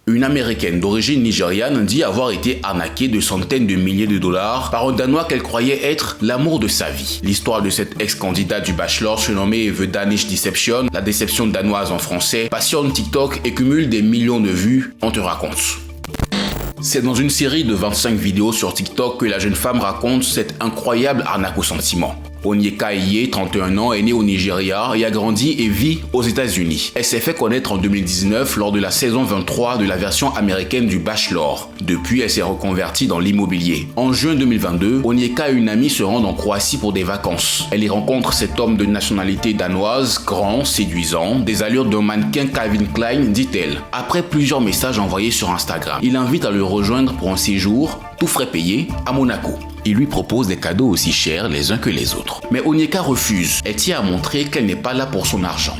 Une Américaine d'origine nigériane dit avoir été arnaquée de centaines de milliers de dollars par un Danois qu'elle croyait être l'amour de sa vie. L'histoire de cette ex-candidate du Bachelor, surnommée The Danish Deception, la déception danoise en français, passionne TikTok et cumule des millions de vues, on te raconte. C'est dans une série de 25 vidéos sur TikTok que la jeune femme raconte cette incroyable arnaque au sentiment. Onyeka Iye, 31 ans, est née au Nigeria et a grandi et vit aux États-Unis. Elle s'est fait connaître en 2019 lors de la saison 23 de la version américaine du Bachelor. Depuis, elle s'est reconvertie dans l'immobilier. En juin 2022, Onyeka et une amie se rendent en Croatie pour des vacances. Elle y rencontre cet homme de nationalité danoise, grand, séduisant, des allures d'un mannequin Calvin Klein, dit-elle. Après plusieurs messages envoyés sur Instagram, il invite à le rejoindre pour un séjour, tout frais payé, à Monaco. Il lui propose des cadeaux aussi chers les uns que les autres. Mais Onyeka refuse. Elle tient à montrer qu'elle n'est pas là pour son argent.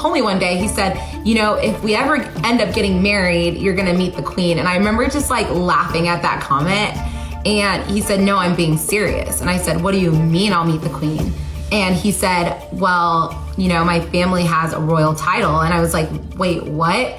Told me one day, he said, you know, if we ever end up getting married, you're gonna meet the queen. And I remember just like laughing at that comment. And he said, no, I'm being serious. And I said, what do you mean I'll meet the queen? And he said, well, you know, my family has a royal title. And I was like, wait, what?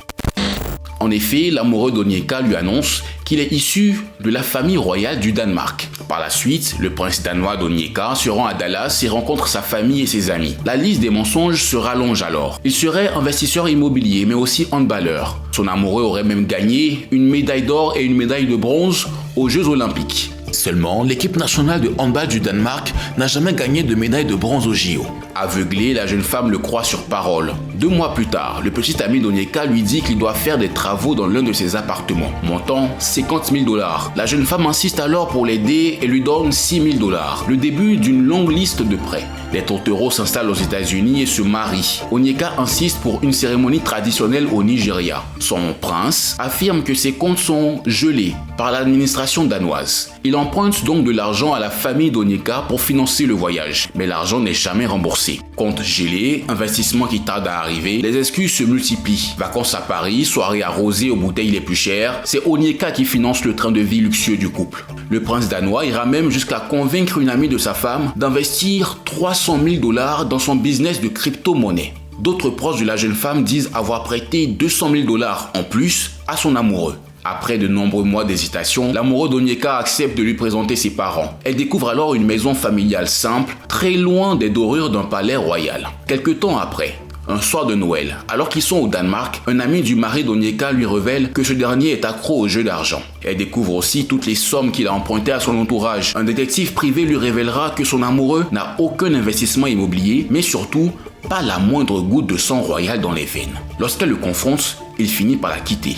En effet, l'amoureux d'Onyeka lui annonce qu'il est issu de la famille royale du Danemark. Par la suite, le prince danois d'Onyeka se rend à Dallas et rencontre sa famille et ses amis. La liste des mensonges se rallonge alors. Il serait investisseur immobilier, mais aussi handballeur. Son amoureux aurait même gagné une médaille d'or et une médaille de bronze aux Jeux Olympiques. Seulement, l'équipe nationale de handball du Danemark n'a jamais gagné de médaille de bronze au JO. Aveuglée, la jeune femme le croit sur parole. 2 mois plus tard, le petit ami d'Onyeka lui dit qu'il doit faire des travaux dans l'un de ses appartements, montant 50 000 $. La jeune femme insiste alors pour l'aider et lui donne 6 000 $, le début d'une longue liste de prêts. Les tourtereaux s'installent aux États-Unis et se marient. Onyeka insiste pour une cérémonie traditionnelle au Nigeria. Son prince affirme que ses comptes sont gelés par l'administration danoise. Il emprunte donc de l'argent à la famille d'Onyeka pour financer le voyage, mais l'argent n'est jamais remboursé. Compte gelé, investissement qui tarde à arriver, les excuses se multiplient. Vacances à Paris, soirées arrosées aux bouteilles les plus chères, c'est Onyeka qui finance le train de vie luxueux du couple. Le prince danois ira même jusqu'à convaincre une amie de sa femme d'investir 300 000 $ dans son business de crypto-monnaie. D'autres proches de la jeune femme disent avoir prêté 200 000 $ en plus à son amoureux. Après de nombreux mois d'hésitation, l'amoureux d'Onyeka accepte de lui présenter ses parents. Elle découvre alors une maison familiale simple, très loin des dorures d'un palais royal. Quelque temps après, un soir de Noël, alors qu'ils sont au Danemark, un ami du mari d'Onyeka lui révèle que ce dernier est accro aux jeux d'argent. Elle découvre aussi toutes les sommes qu'il a empruntées à son entourage. Un détective privé lui révélera que son amoureux n'a aucun investissement immobilier, mais surtout pas la moindre goutte de sang royal dans les veines. Lorsqu'elle le confronte, il finit par la quitter.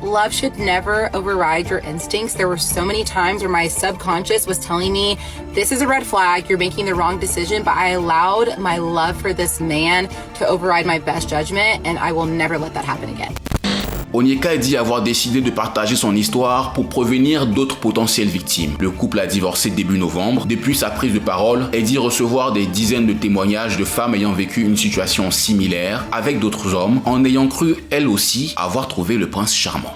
Love should never override your instincts. There were so many times where my subconscious was telling me, this is a red flag, you're making the wrong decision, but I allowed my love for this man to override my best judgment, and I will never let that happen again. Onyeka dit avoir décidé de partager son histoire pour prévenir d'autres potentielles victimes. Le couple a divorcé début novembre. Depuis sa prise de parole, elle dit recevoir des dizaines de témoignages de femmes ayant vécu une situation similaire avec d'autres hommes en ayant cru, elle aussi, avoir trouvé le prince charmant.